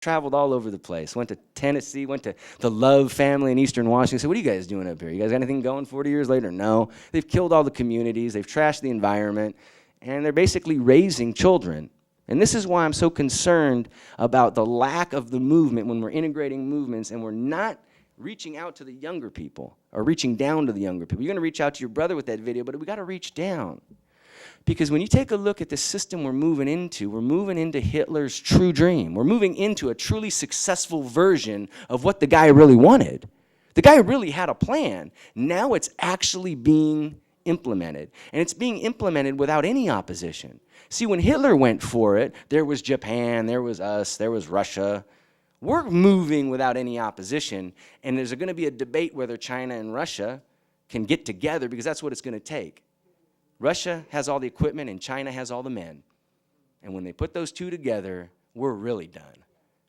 traveled all over the place. Went to Tennessee, went to the Love family in Eastern Washington. Said, what are you guys doing up here? You guys got anything going 40 years later? No. They've killed all the communities. They've trashed the environment. And they're basically raising children. And this is why I'm so concerned about the lack of the movement when we're integrating movements and we're not reaching out to the younger people or reaching down to the younger people. You're going to reach out to your brother with that video, but we got to reach down. Because when you take a look at the system we're moving into Hitler's true dream. We're moving into a truly successful version of what the guy really wanted. The guy really had a plan. Now it's actually being implemented. And it's being implemented without any opposition. See, when Hitler went for it, there was Japan, there was us, there was Russia. We're moving without any opposition, and there's going to be a debate whether China and Russia can get together because that's what it's going to take. Russia has all the equipment and China has all the men. And when they put those two together, we're really done.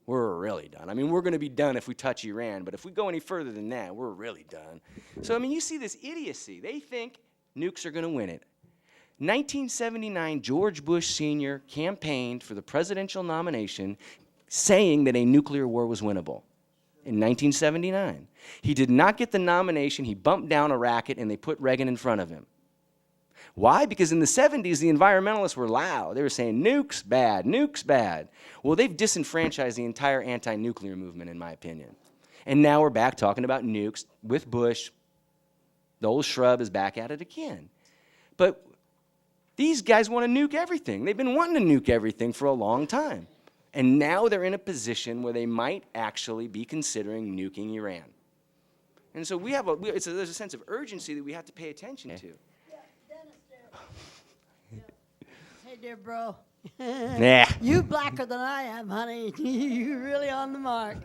We're really done. I mean, we're going to be done if we touch Iran, but if we go any further than that, we're really done. So, I mean, you see this idiocy. They think nukes are going to win it. 1979, George Bush Sr. campaigned for the presidential nomination saying that a nuclear war was winnable in 1979. He did not get the nomination. He bumped down a racket, and they put Reagan in front of him. Why? Because in the 70s, the environmentalists were loud. They were saying, nukes, bad, nukes, bad. Well, they've disenfranchised the entire anti-nuclear movement, in my opinion. And now we're back talking about nukes with Bush. The old shrub is back at it again. But these guys want to nuke everything. They've been wanting to nuke everything for a long time. And now they're in a position where they might actually be considering nuking Iran. And so there's a sense of urgency that we have to pay attention to. Yeah, Dennis there. Hey there, bro. Nah. You blacker than I am, honey. You're really on the mark.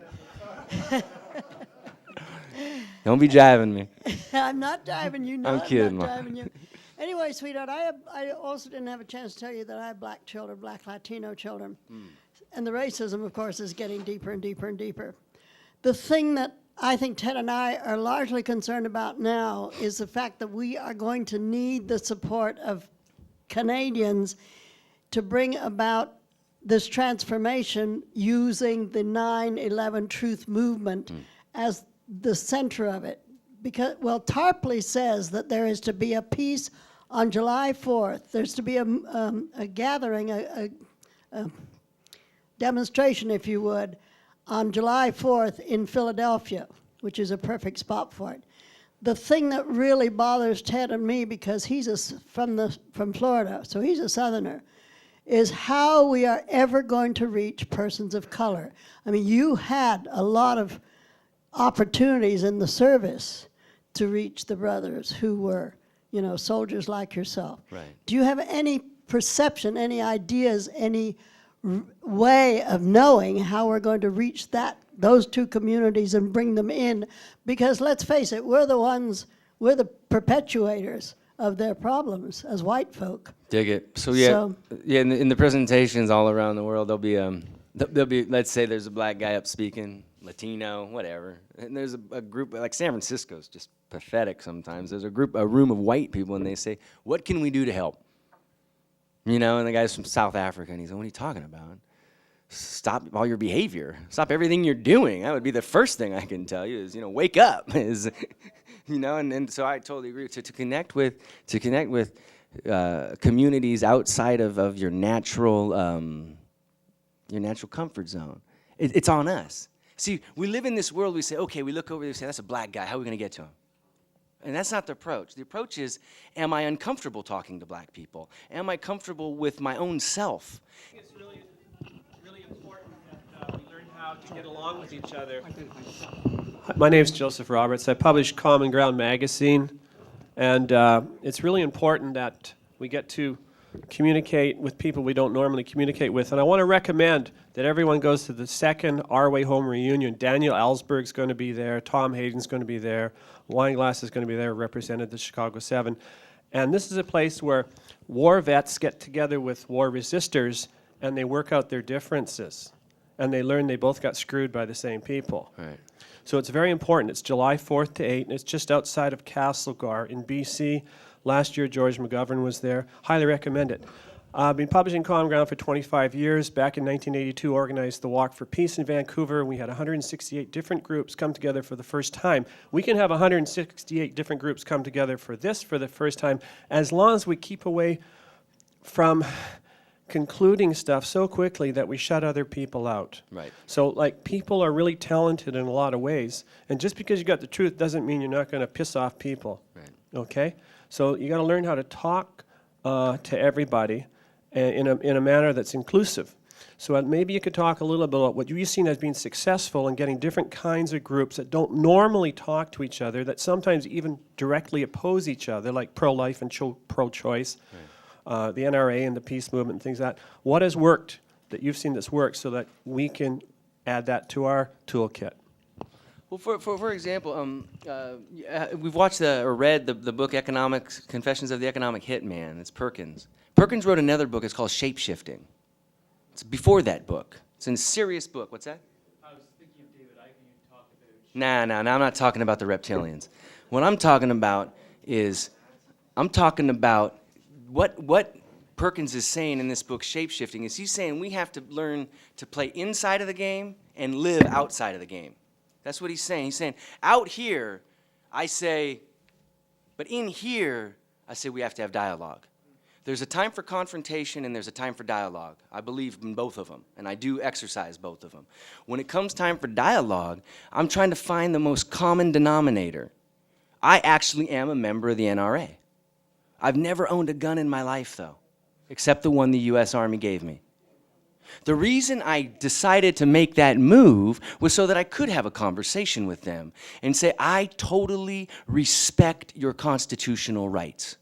Don't be jiving me. I'm not diving you. No, I'm kidding, not diving you. Anyway, sweetheart, I also didn't have a chance to tell you that I have black children, black Latino children. And the racism, of course, is getting deeper and deeper and deeper. The thing that I think Ted and I are largely concerned about now is the fact that we are going to need the support of Canadians to bring about this transformation using the 9/11 Truth Movement as the center of it. Because, well, Tarpley says that there is to be a peace on July 4th. There's to be a gathering, a demonstration, if you would, on July 4th in Philadelphia, which is a perfect spot for it. The thing that really bothers Ted and me, because he's from Florida, so he's a Southerner, is how we are ever going to reach persons of color. I mean, you had a lot of opportunities in the service to reach the brothers who were, you know, soldiers like yourself. Right. Do you have any perception, any ideas, any way of knowing how we're going to reach those two communities and bring them in? Because let's face it, we're the perpetuators of their problems as white folk. Dig it. So in the presentations all around the world, there'll be, let's say there's a black guy up speaking, Latino, whatever, and there's a group, like San Francisco's just pathetic sometimes. There's a room of white people, and they say, what can we do to help? You know, and the guy's from South Africa, and he's like, what are you talking about? Stop all your behavior. Stop everything you're doing. That would be the first thing I can tell you is, wake up. Is, and so I totally agree. To connect with communities outside of your natural comfort zone. It's on us. See, we live in this world, we say, okay, we look over there and say, that's a black guy. How are we going to get to him? And that's not the approach. The approach is, am I uncomfortable talking to black people? Am I comfortable with my own self? It's really, really important that we learn how to get along with each other. My name is Joseph Roberts. I publish Common Ground magazine, and it's really important that we get to communicate with people we don't normally communicate with. And I want to recommend that everyone goes to the second Our Way Home reunion. Daniel Ellsberg's going to be there. Tom Hayden's going to be there. Weinglass is going to be there, represented the Chicago 7. And this is a place where war vets get together with war resistors, and they work out their differences. And they learn they both got screwed by the same people. Right. So it's very important. It's July 4th to 8th, and it's just outside of Castlegar in BC. Last year, George McGovern was there. Highly recommend it. I've been publishing Common Ground for 25 years. Back in 1982, organized the Walk for Peace in Vancouver. We had 168 different groups come together for the first time. We can have 168 different groups come together for this for the first time, as long as we keep away from concluding stuff so quickly that we shut other people out. Right. So, like, people are really talented in a lot of ways, and just because you got the truth doesn't mean you're not going to piss off people. Right. Okay? So you got to learn how to talk to everybody in a manner that's inclusive. So maybe you could talk a little bit about what you've seen as being successful in getting different kinds of groups that don't normally talk to each other, that sometimes even directly oppose each other, like pro-life and pro-choice, the NRA and the peace movement and things like that. What has worked that you've seen that's worked so that we can add that to our toolkit? Well, for example, we've watched or read the book Economics, Confessions of the Economic Hitman. It's Perkins. Perkins wrote another book. It's called Shape-Shifting. It's before that book. It's a serious book. What's that? I was thinking of David Icke. You talk about. Nah, I'm not talking about the reptilians. What I'm talking about is, what Perkins is saying in this book, Shape-Shifting, is he's saying we have to learn to play inside of the game and live outside of the game. That's what he's saying. He's saying, out here, I say, but in here, I say we have to have dialogue. There's a time for confrontation and there's a time for dialogue. I believe in both of them, and I do exercise both of them. When it comes time for dialogue, I'm trying to find the most common denominator. I actually am a member of the NRA. I've never owned a gun in my life, though, except the one the U.S. Army gave me. The reason I decided to make that move was so that I could have a conversation with them and say, I totally respect your constitutional rights.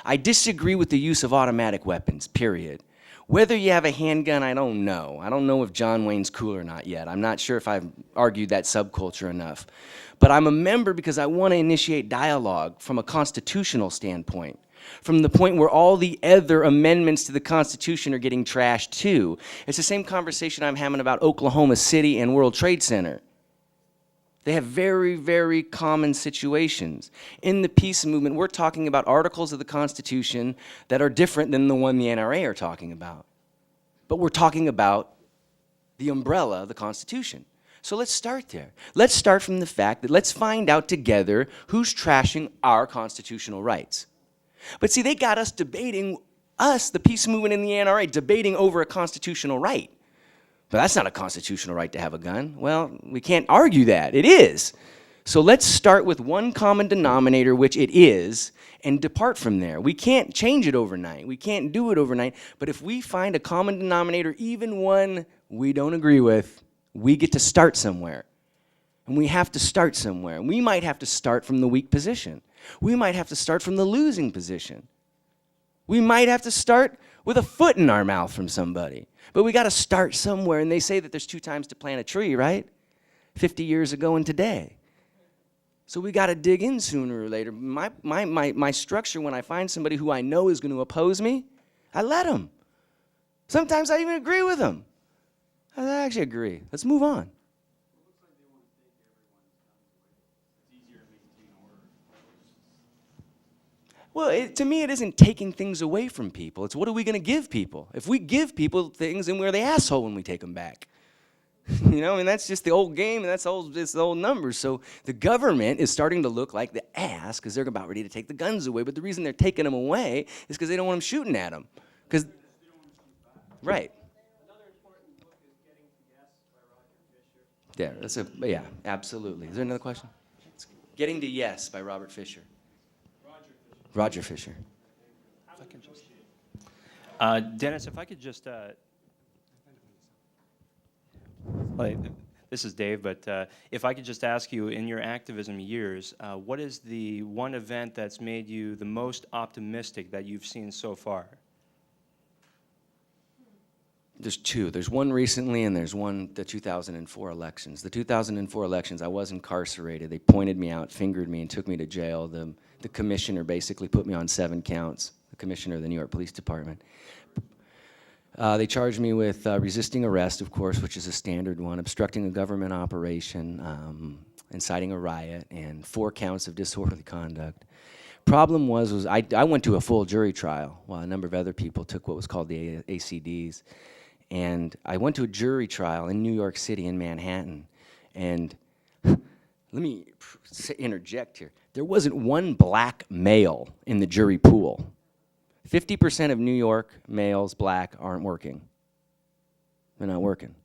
I disagree with the use of automatic weapons, period. Whether you have a handgun, I don't know. I don't know if John Wayne's cool or not yet. I'm not sure if I've argued that subculture enough. But I'm a member because I want to initiate dialogue from a constitutional standpoint, from the point where all the other amendments to the Constitution are getting trashed too. It's the same conversation I'm having about Oklahoma City and World Trade Center. They have very, very common situations. In the peace movement, we're talking about articles of the Constitution that are different than the one the NRA are talking about. But we're talking about the umbrella of the Constitution. So let's start there. Let's start from the fact that let's find out together who's trashing our constitutional rights. But see, they got us debating, the peace movement and the NRA, debating over a constitutional right. But that's not a constitutional right to have a gun. Well, we can't argue that. It is. So let's start with one common denominator, which it is, and depart from there. We can't change it overnight. We can't do it overnight. But if we find a common denominator, even one we don't agree with, we get to start somewhere. And we have to start somewhere. And we might have to start from the weak position. We might have to start from the losing position. We might have to start with a foot in our mouth from somebody. But we got to start somewhere. And they say that there's 2 times to plant a tree, right? 50 years ago and today. So we got to dig in sooner or later. My structure, when I find somebody who I know is going to oppose me, I let them. Sometimes I even agree with them. I actually agree. Let's move on. Well, to me, it isn't taking things away from people. It's what are we going to give people? If we give people things, then we're the asshole when we take them back. You know, and that's just the old game, and it's the old numbers. So the government is starting to look like the ass because they're about ready to take the guns away. But the reason they're taking them away is because they don't want them shooting at them. Right. Another important book is Getting to Yes by Roger Fisher. Yeah, absolutely. Is there another question? Getting to Yes by Robert Fisher. Roger Fisher. If I can just, Dennis, if I could just, this is Dave, but if I could just ask you, in your activism years, what is the one event that's made you the most optimistic that you've seen so far? There's 2. There's one recently, and there's one, the 2004 elections. The 2004 elections, I was incarcerated. They pointed me out, fingered me, and took me to jail. The commissioner basically put me on 7 counts, the commissioner of the New York Police Department. They charged me with resisting arrest, of course, which is a standard one, obstructing a government operation, inciting a riot, and 4 counts of disorderly conduct. problem was I went to a full jury trial while a number of other people took what was called the ACDs. And I went to a jury trial in New York City, in Manhattan. And let me interject here. There wasn't one black male in the jury pool. 50% of New York males, black, aren't working. They're not working.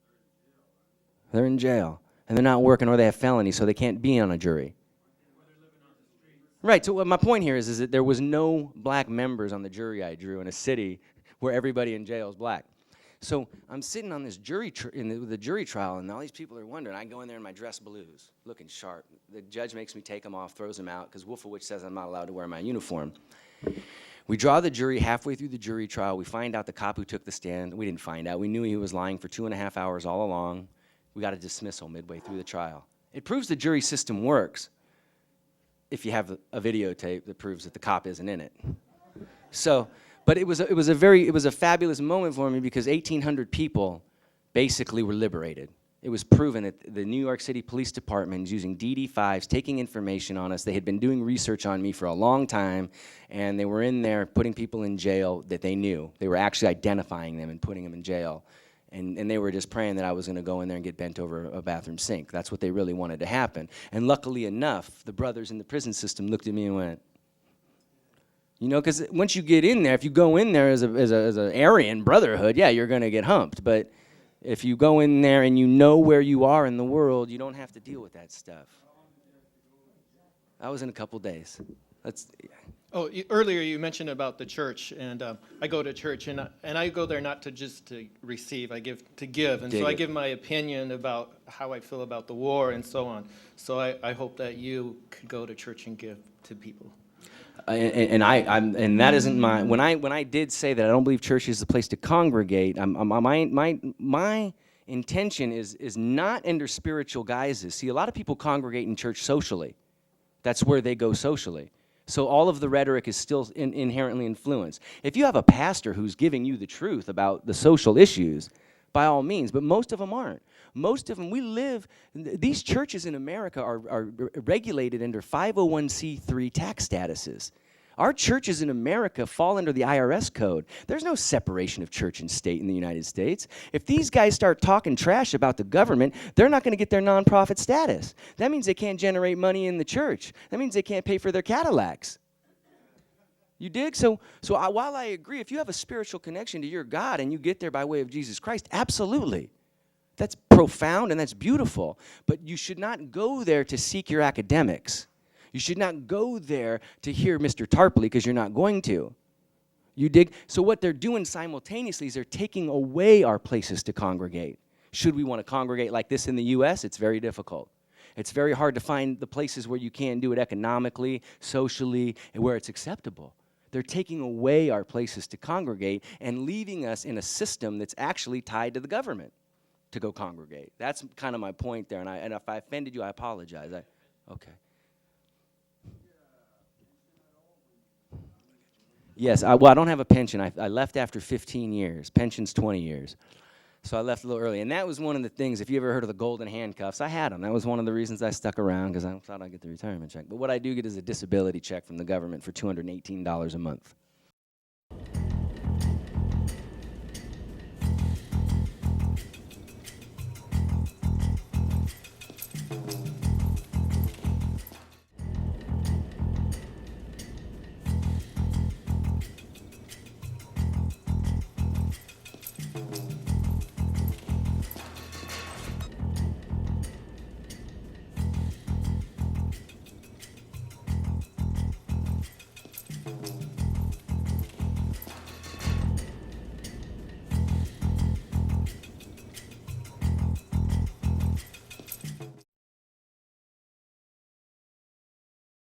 They're in jail. And they're not working, or they have felonies, so they can't be on a jury. Right, so what my point here is that there was no black members on the jury I drew in a city where everybody in jail is black. So I'm sitting on this jury in the jury trial, and all these people are wondering. I go in there in my dress blues, looking sharp. The judge makes me take them off, throws them out, because Wolfowitz says I'm not allowed to wear my uniform. We draw the jury. Halfway through the jury trial, we find out the cop who took the stand. We didn't find out. We knew he was lying for 2.5 hours all along. We got a dismissal midway through the trial. It proves the jury system works if you have a videotape that proves that the cop isn't in it. So, but it was a fabulous moment for me because 1,800 people basically were liberated. It was proven that the New York City Police Department is using DD5s, taking information on us. They had been doing research on me for a long time, and they were in there putting people in jail that they knew. They were actually identifying them and putting them in jail. And they were just praying that I was going to go in there and get bent over a bathroom sink. That's what they really wanted to happen. And luckily enough, the brothers in the prison system looked at me and went, you know, because once you get in there, if you go in there as an Aryan brotherhood, yeah, you're going to get humped. But if you go in there and you know where you are in the world, you don't have to deal with that stuff. I was in a couple days. Oh, earlier you mentioned about the church, and I go to church, and I go there not just to receive, I give to give, and so I give my opinion about how I feel about the war and so on. So I hope that you could go to church and give to people. And that isn't my. When I did say that I don't believe church is the place to congregate, my intention is not under spiritual guises. See, a lot of people congregate in church socially. That's where they go socially. So all of the rhetoric is still inherently influenced. If you have a pastor who's giving you the truth about the social issues, by all means, but most of them aren't. Most of them, these churches in America are regulated under 501c3 tax statuses. Our churches in America fall under the IRS code. There's no separation of church and state in the United States. If these guys start talking trash about the government, they're not going to get their nonprofit status. That means they can't generate money in the church. That means they can't pay for their Cadillacs. You dig? So while I agree, if you have a spiritual connection to your God and you get there by way of Jesus Christ, absolutely. That's profound and that's beautiful. But you should not go there to seek your academics. You should not go there to hear Mr. Tarpley because you're not going to. You dig? So what they're doing simultaneously is they're taking away our places to congregate. Should we want to congregate like this in the U.S.? It's very difficult. It's very hard to find the places where you can do it economically, socially, and where it's acceptable. They're taking away our places to congregate and leaving us in a system that's actually tied to the government to go congregate. That's kind of my point there, and if I offended you, I apologize. Okay. Yes, I don't have a pension. I left after 15 years. Pension's 20 years. So I left a little early. And that was one of the things, if you ever heard of the golden handcuffs, I had them. That was one of the reasons I stuck around, because I thought I'd get the retirement check. But what I do get is a disability check from the government for $218 a month.